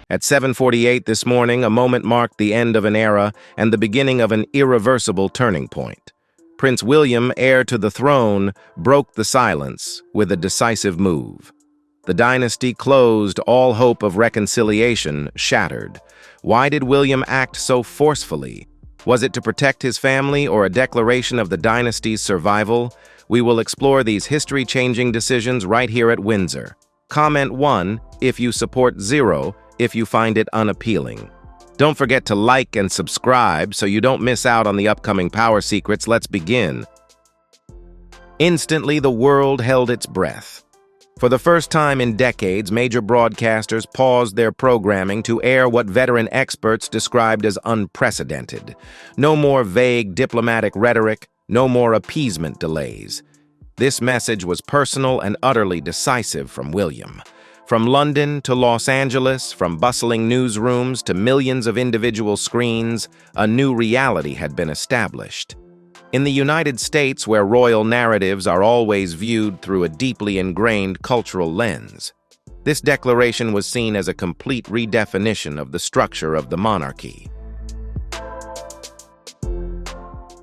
At 7:48 this morning, a moment marked the end of an era and the beginning of an irreversible turning point. Prince William, heir to the throne, broke the silence with a decisive move. The dynasty closed, all hope of reconciliation shattered. Why did William act so forcefully? Was it to protect his family or a declaration of the dynasty's survival? We will explore these history-changing decisions right here at Windsor. Comment 1 if you support 0 if you find it unappealing. Don't forget to like and subscribe so you don't miss out on the upcoming power secrets. Let's begin. Instantly, the world held its breath. For the first time in decades, major broadcasters paused their programming to air what veteran experts described as unprecedented. No more vague diplomatic rhetoric, no more appeasement delays. This message was personal and utterly decisive from William. From London to Los Angeles, from bustling newsrooms to millions of individual screens, a new reality had been established. In the United States, where royal narratives are always viewed through a deeply ingrained cultural lens, this declaration was seen as a complete redefinition of the structure of the monarchy.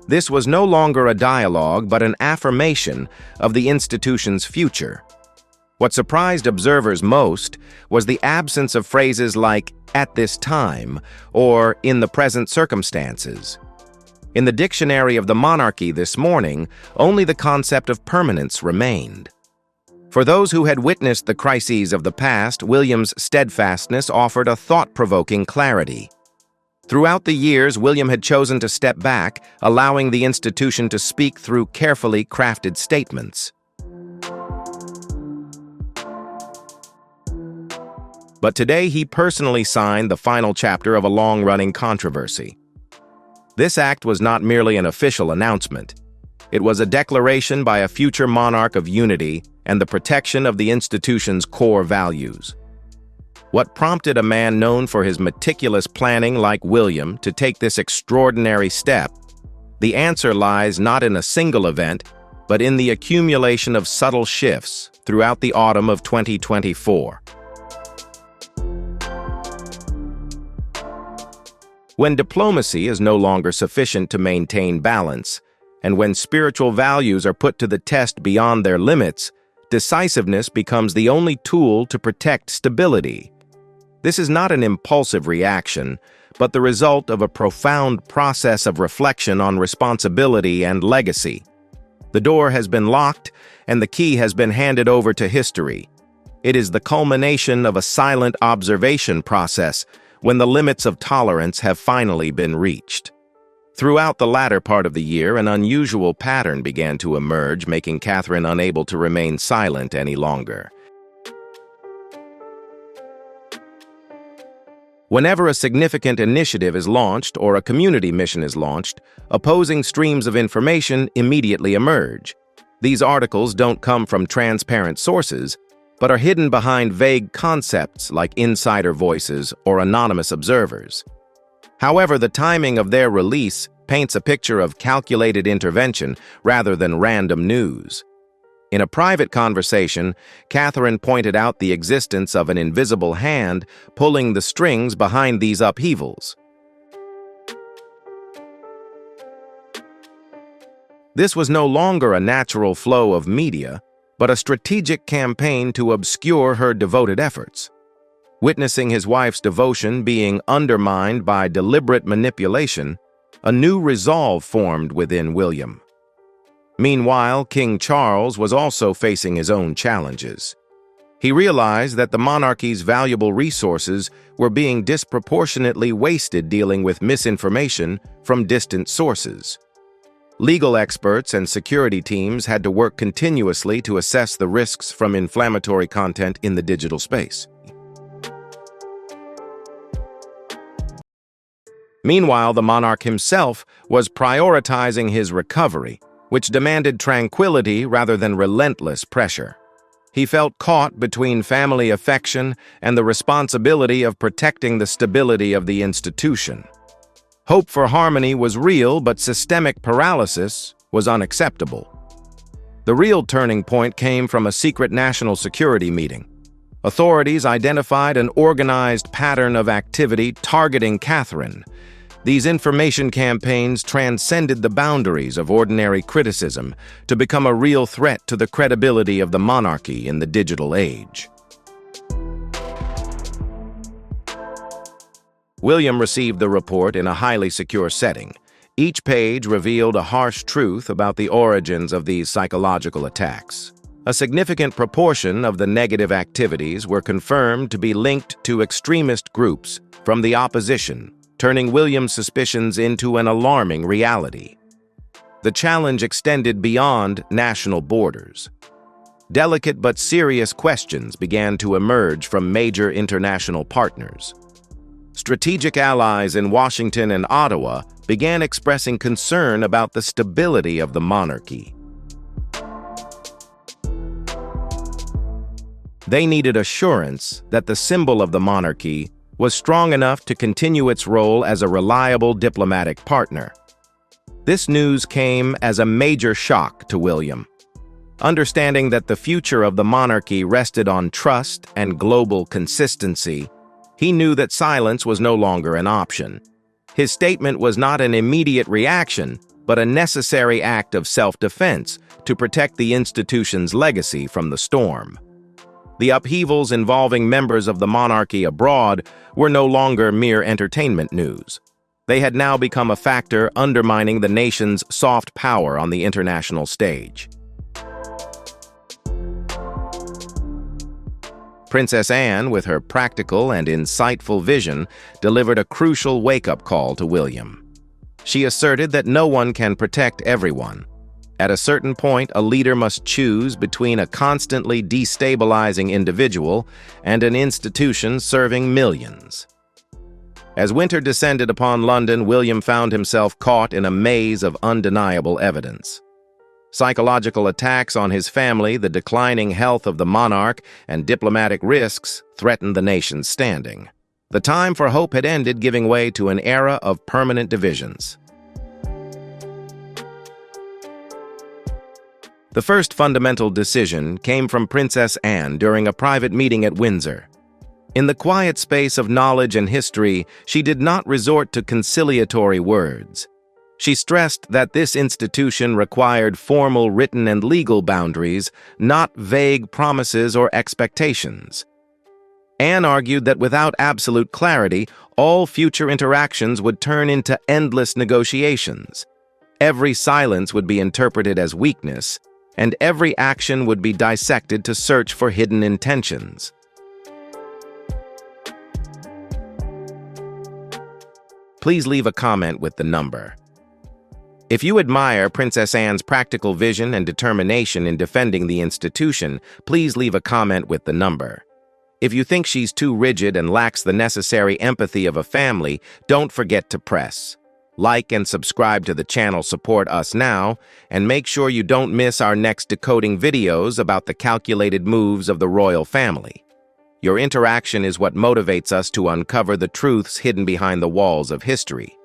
This was no longer a dialogue, but an affirmation of the institution's future. What surprised observers most was the absence of phrases like "at this time" or "in the present circumstances." In the dictionary of the monarchy this morning, only the concept of permanence remained. For those who had witnessed the crises of the past, William's steadfastness offered a thought-provoking clarity. Throughout the years, William had chosen to step back, allowing the institution to speak through carefully crafted statements. But today he personally signed the final chapter of a long-running controversy. This act was not merely an official announcement. It was a declaration by a future monarch of unity and the protection of the institution's core values. What prompted a man known for his meticulous planning like William to take this extraordinary step? The answer lies not in a single event, but in the accumulation of subtle shifts throughout the autumn of 2024. When diplomacy is no longer sufficient to maintain balance, and when spiritual values are put to the test beyond their limits, decisiveness becomes the only tool to protect stability. This is not an impulsive reaction, but the result of a profound process of reflection on responsibility and legacy. The door has been locked, and the key has been handed over to history. It is the culmination of a silent observation process when the limits of tolerance have finally been reached. Throughout the latter part of the year, an unusual pattern began to emerge, making Catherine unable to remain silent any longer. Whenever a significant initiative is launched or a community mission is launched, opposing streams of information immediately emerge. These articles don't come from transparent sources, but are hidden behind vague concepts like insider voices or anonymous observers. However, the timing of their release paints a picture of calculated intervention rather than random news. In a private conversation, Catherine pointed out the existence of an invisible hand pulling the strings behind these upheavals. This was no longer a natural flow of media, but a strategic campaign to obscure her devoted efforts. Witnessing his wife's devotion being undermined by deliberate manipulation, a new resolve formed within William. Meanwhile, King Charles was also facing his own challenges. He realized that the monarchy's valuable resources were being disproportionately wasted dealing with misinformation from distant sources. Legal experts and security teams had to work continuously to assess the risks from inflammatory content in the digital space. Meanwhile, the monarch himself was prioritizing his recovery, which demanded tranquility rather than relentless pressure. He felt caught between family affection and the responsibility of protecting the stability of the institution. Hope for harmony was real, but systemic paralysis was unacceptable. The real turning point came from a secret national security meeting. Authorities identified an organized pattern of activity targeting Catherine. These information campaigns transcended the boundaries of ordinary criticism to become a real threat to the credibility of the monarchy in the digital age. William received the report in a highly secure setting. Each page revealed a harsh truth about the origins of these psychological attacks. A significant proportion of the negative activities were confirmed to be linked to extremist groups from the opposition, turning William's suspicions into an alarming reality. The challenge extended beyond national borders. Delicate but serious questions began to emerge from major international partners. Strategic allies in Washington and Ottawa began expressing concern about the stability of the monarchy. They needed assurance that the symbol of the monarchy was strong enough to continue its role as a reliable diplomatic partner. This news came as a major shock to William. Understanding that the future of the monarchy rested on trust and global consistency, he knew that silence was no longer an option. His statement was not an immediate reaction, but a necessary act of self-defense to protect the institution's legacy from the storm. The upheavals involving members of the monarchy abroad were no longer mere entertainment news. They had now become a factor undermining the nation's soft power on the international stage. Princess Anne, with her practical and insightful vision, delivered a crucial wake-up call to William. She asserted that no one can protect everyone. At a certain point, a leader must choose between a constantly destabilizing individual and an institution serving millions. As winter descended upon London, William found himself caught in a maze of undeniable evidence. Psychological attacks on his family, the declining health of the monarch, and diplomatic risks threatened the nation's standing. The time for hope had ended, giving way to an era of permanent divisions. The first fundamental decision came from Princess Anne during a private meeting at Windsor. In the quiet space of knowledge and history, she did not resort to conciliatory words. She stressed that this institution required formal written and legal boundaries, not vague promises or expectations. Anne argued that without absolute clarity, all future interactions would turn into endless negotiations. Every silence would be interpreted as weakness, and every action would be dissected to search for hidden intentions. Please leave a comment with the number. If you admire Princess Anne's practical vision and determination in defending the institution, please leave a comment with the number. If you think she's too rigid and lacks the necessary empathy of a family, don't forget to press like and subscribe to the channel. Support us now, and make sure you don't miss our next decoding videos about the calculated moves of the royal family. Your interaction is what motivates us to uncover the truths hidden behind the walls of history.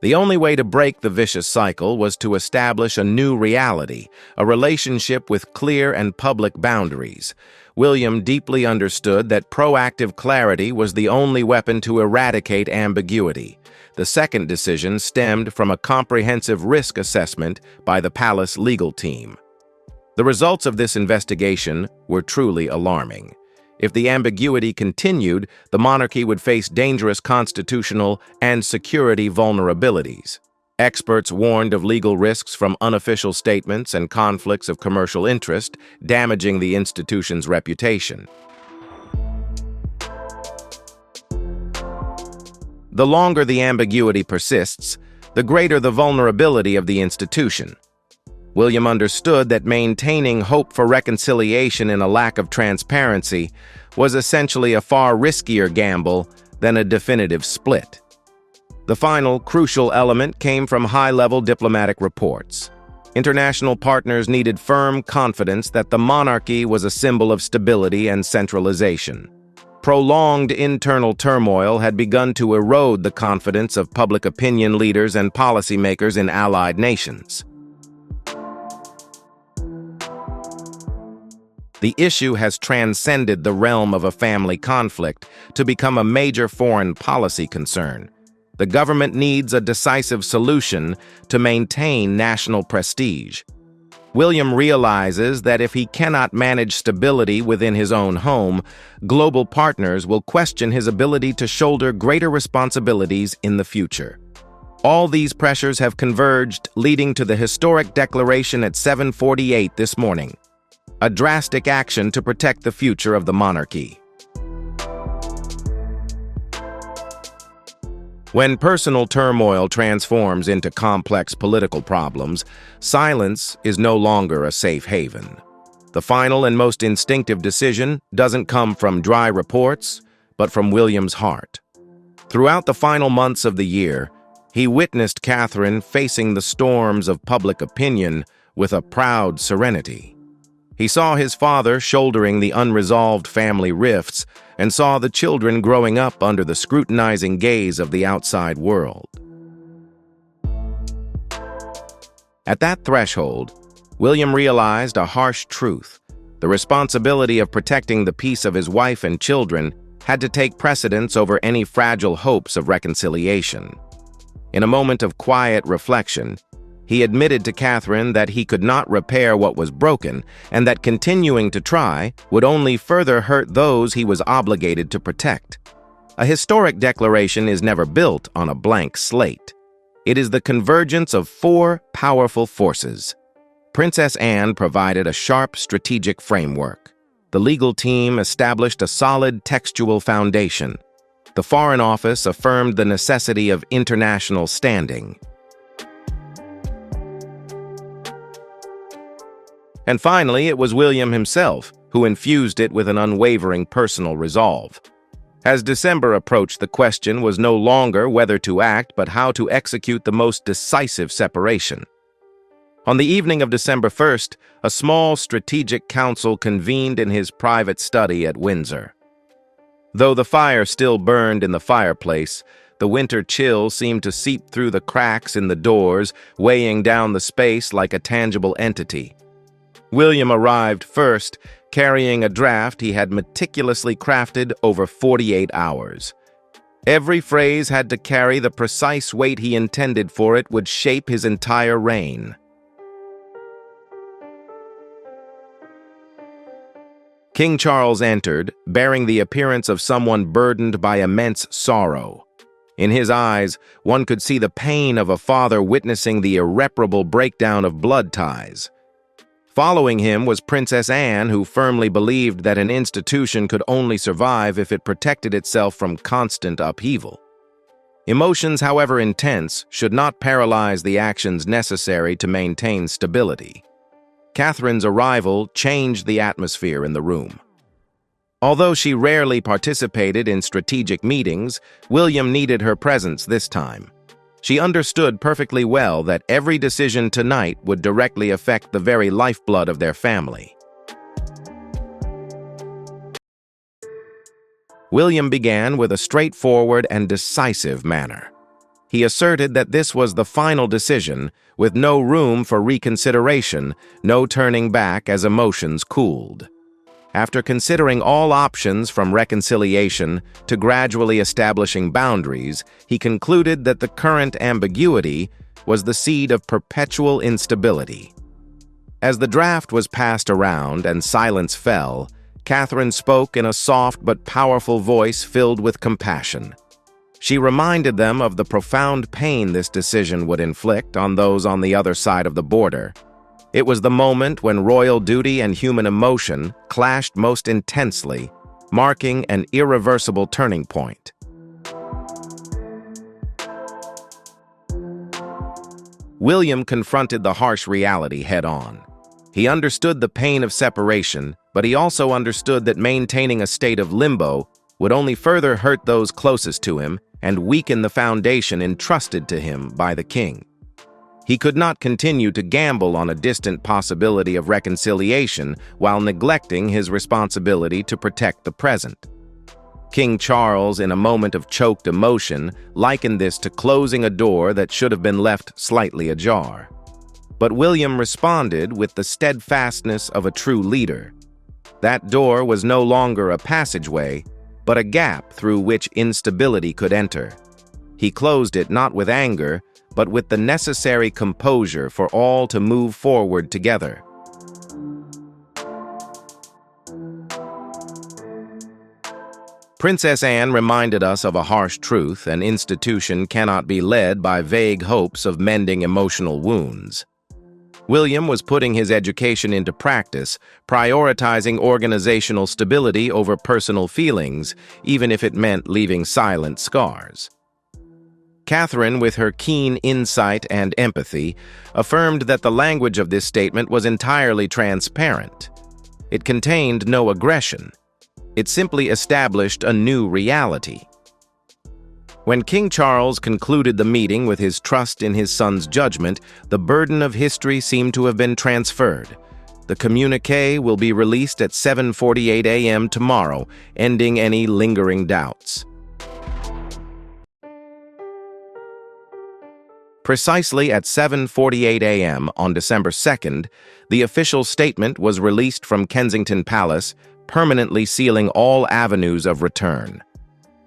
The only way to break the vicious cycle was to establish a new reality, a relationship with clear and public boundaries. William deeply understood that proactive clarity was the only weapon to eradicate ambiguity. The second decision stemmed from a comprehensive risk assessment by the palace legal team. The results of this investigation were truly alarming. If the ambiguity continued, the monarchy would face dangerous constitutional and security vulnerabilities. Experts warned of legal risks from unofficial statements and conflicts of commercial interest, damaging the institution's reputation. The longer the ambiguity persists, the greater the vulnerability of the institution. William understood that maintaining hope for reconciliation in a lack of transparency was essentially a far riskier gamble than a definitive split. The final, crucial element came from high-level diplomatic reports. International partners needed firm confidence that the monarchy was a symbol of stability and centralization. Prolonged internal turmoil had begun to erode the confidence of public opinion leaders and policymakers in allied nations. The issue has transcended the realm of a family conflict to become a major foreign policy concern. The government needs a decisive solution to maintain national prestige. William realizes that if he cannot manage stability within his own home, global partners will question his ability to shoulder greater responsibilities in the future. All these pressures have converged, leading to the historic declaration at 7:48 this morning, a drastic action to protect the future of the monarchy. When personal turmoil transforms into complex political problems, silence is no longer a safe haven. The final and most instinctive decision doesn't come from dry reports, but from William's heart. Throughout the final months of the year, he witnessed Catherine facing the storms of public opinion with a proud serenity. He saw his father shouldering the unresolved family rifts and saw the children growing up under the scrutinizing gaze of the outside world. At that threshold, William realized a harsh truth. The responsibility of protecting the peace of his wife and children had to take precedence over any fragile hopes of reconciliation. In a moment of quiet reflection, he admitted to Catherine that he could not repair what was broken and that continuing to try would only further hurt those he was obligated to protect. A historic declaration is never built on a blank slate. It is the convergence of four powerful forces. Princess Anne provided a sharp strategic framework. The legal team established a solid textual foundation. The Foreign Office affirmed the necessity of international standing. And finally, it was William himself who infused it with an unwavering personal resolve. As December approached, the question was no longer whether to act, but how to execute the most decisive separation. On the evening of December 1st, a small strategic council convened in his private study at Windsor. Though the fire still burned in the fireplace, the winter chill seemed to seep through the cracks in the doors, weighing down the space like a tangible entity. William arrived first, carrying a draft he had meticulously crafted over 48 hours. Every phrase had to carry the precise weight he intended, for it would shape his entire reign. King Charles entered, bearing the appearance of someone burdened by immense sorrow. In his eyes, one could see the pain of a father witnessing the irreparable breakdown of blood ties. Following him was Princess Anne, who firmly believed that an institution could only survive if it protected itself from constant upheaval. Emotions, however intense, should not paralyze the actions necessary to maintain stability. Catherine's arrival changed the atmosphere in the room. Although she rarely participated in strategic meetings, William needed her presence this time. She understood perfectly well that every decision tonight would directly affect the very lifeblood of their family. William began with a straightforward and decisive manner. He asserted that this was the final decision, with no room for reconsideration, no turning back as emotions cooled. After considering all options from reconciliation to gradually establishing boundaries, he concluded that the current ambiguity was the seed of perpetual instability. As the draft was passed around and silence fell, Catherine spoke in a soft but powerful voice filled with compassion. She reminded them of the profound pain this decision would inflict on those on the other side of the border. It was the moment when royal duty and human emotion clashed most intensely, marking an irreversible turning point. William confronted the harsh reality head-on. He understood the pain of separation, but he also understood that maintaining a state of limbo would only further hurt those closest to him and weaken the foundation entrusted to him by the king. He could not continue to gamble on a distant possibility of reconciliation while neglecting his responsibility to protect the present. King Charles, in a moment of choked emotion, likened this to closing a door that should have been left slightly ajar. But William responded with the steadfastness of a true leader. That door was no longer a passageway, but a gap through which instability could enter. He closed it not with anger, but with the necessary composure for all to move forward together. Princess Anne reminded us of a harsh truth: an institution cannot be led by vague hopes of mending emotional wounds. William was putting his education into practice, prioritizing organizational stability over personal feelings, even if it meant leaving silent scars. Catherine, with her keen insight and empathy, affirmed that the language of this statement was entirely transparent. It contained no aggression. It simply established a new reality. When King Charles concluded the meeting with his trust in his son's judgment, the burden of history seemed to have been transferred. The communiqué will be released at 7:48 a.m. tomorrow, ending any lingering doubts. Precisely at 7:48 a.m. on December 2nd, the official statement was released from Kensington Palace, permanently sealing all avenues of return.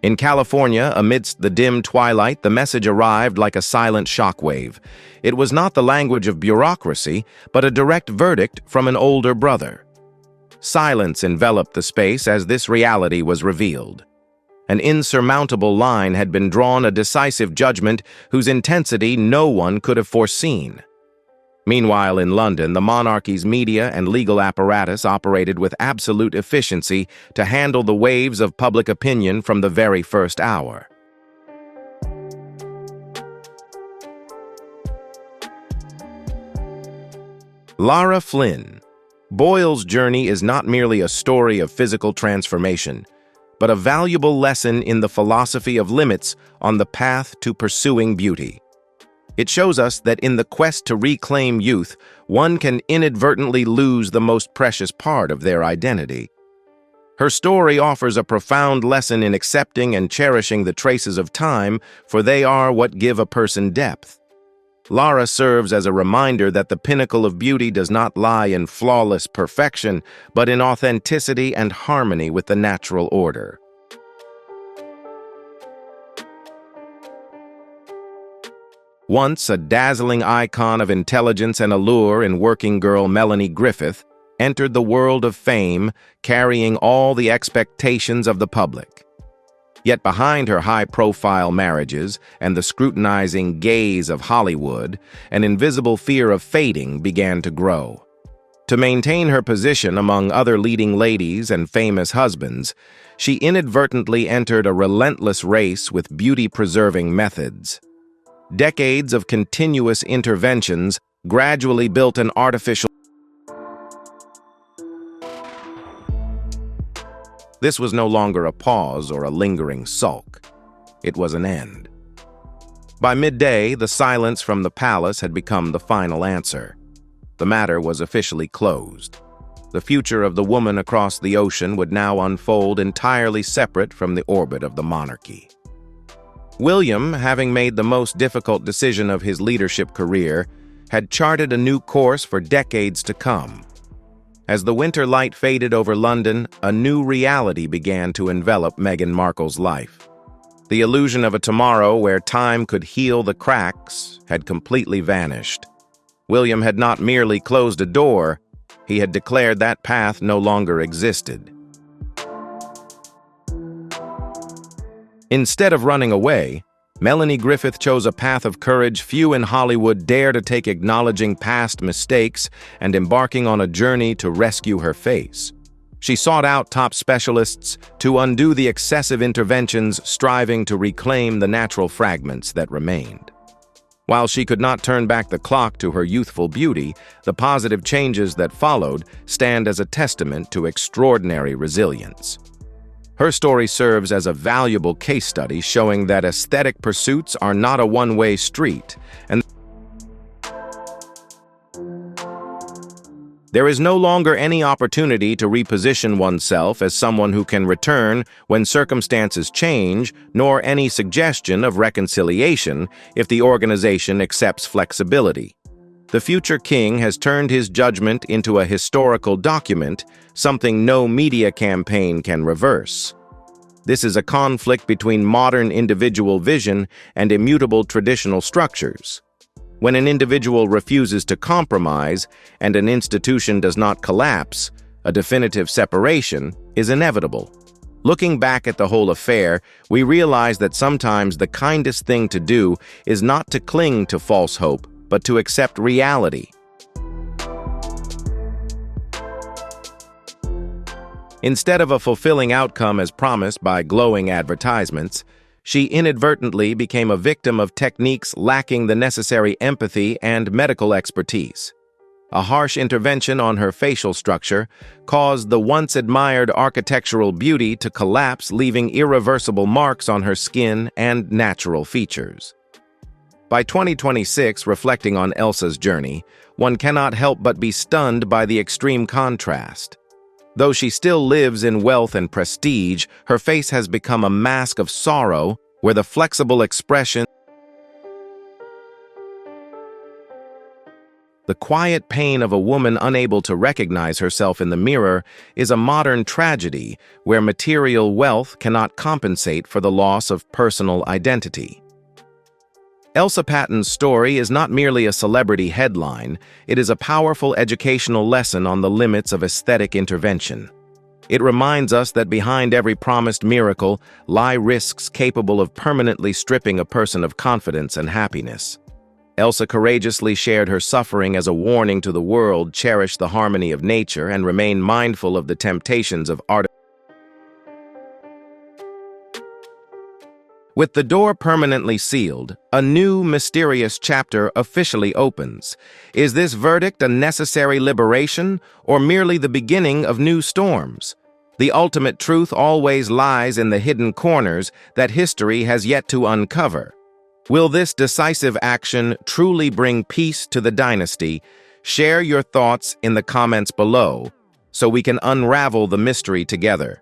In California, amidst the dim twilight, the message arrived like a silent shockwave. It was not the language of bureaucracy, but a direct verdict from an older brother. Silence enveloped the space as this reality was revealed. An insurmountable line had been drawn, a decisive judgment whose intensity no one could have foreseen. Meanwhile, in London, the monarchy's media and legal apparatus operated with absolute efficiency to handle the waves of public opinion from the very first hour. Lara Flynn. Boyle's journey is not merely a story of physical transformation, but a valuable lesson in the philosophy of limits on the path to pursuing beauty. It shows us that in the quest to reclaim youth, one can inadvertently lose the most precious part of their identity. Her story offers a profound lesson in accepting and cherishing the traces of time, for they are what give a person depth. Lara serves as a reminder that the pinnacle of beauty does not lie in flawless perfection, but in authenticity and harmony with the natural order. Once a dazzling icon of intelligence and allure in working girl Melanie Griffith entered the world of fame, carrying all the expectations of the public. Yet behind her high-profile marriages and the scrutinizing gaze of Hollywood, an invisible fear of fading began to grow. To maintain her position among other leading ladies and famous husbands, she inadvertently entered a relentless race with beauty-preserving methods. Decades of continuous interventions gradually built an artificial. This was no longer a pause or a lingering sulk. It was an end. By midday, the silence from the palace had become the final answer. The matter was officially closed. The future of the woman across the ocean would now unfold entirely separate from the orbit of the monarchy. William, having made the most difficult decision of his leadership career, had charted a new course for decades to come. As the winter light faded over London, a new reality began to envelop Meghan Markle's life. The illusion of a tomorrow where time could heal the cracks had completely vanished. William had not merely closed a door, he had declared that path no longer existed. Instead of running away, Melanie Griffith chose a path of courage few in Hollywood dare to take, acknowledging past mistakes and embarking on a journey to rescue her face. She sought out top specialists to undo the excessive interventions, striving to reclaim the natural fragments that remained. While she could not turn back the clock to her youthful beauty, the positive changes that followed stand as a testament to extraordinary resilience. Her story serves as a valuable case study showing that aesthetic pursuits are not a one-way street, and There is no longer any opportunity to reposition oneself as someone who can return when circumstances change, nor any suggestion of reconciliation if the organization accepts flexibility. The future king has turned his judgment into a historical document, something no media campaign can reverse. This is a conflict between modern individual vision and immutable traditional structures. When an individual refuses to compromise and an institution does not collapse, a definitive separation is inevitable. Looking back at the whole affair, we realize that sometimes the kindest thing to do is not to cling to false hope, but to accept reality. Instead of a fulfilling outcome as promised by glowing advertisements, she inadvertently became a victim of techniques lacking the necessary empathy and medical expertise. A harsh intervention on her facial structure caused the once-admired architectural beauty to collapse, leaving irreversible marks on her skin and natural features. By 2026, reflecting on Elsa's journey, one cannot help but be stunned by the extreme contrast. Though she still lives in wealth and prestige, her face has become a mask of sorrow where the flexible expression, the quiet pain of a woman unable to recognize herself in the mirror, is a modern tragedy where material wealth cannot compensate for the loss of personal identity. Elsa Patton's story is not merely a celebrity headline, it is a powerful educational lesson on the limits of aesthetic intervention. It reminds us that behind every promised miracle lie risks capable of permanently stripping a person of confidence and happiness. Elsa courageously shared her suffering as a warning to the world: cherish the harmony of nature and remain mindful of the temptations of art. With the door permanently sealed, a new, mysterious chapter officially opens. Is this verdict a necessary liberation, or merely the beginning of new storms? The ultimate truth always lies in the hidden corners that history has yet to uncover. Will this decisive action truly bring peace to the dynasty? Share your thoughts in the comments below, so we can unravel the mystery together.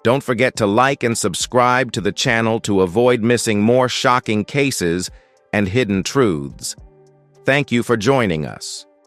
Don't forget to like and subscribe to the channel to avoid missing more shocking cases and hidden truths. Thank you for joining us.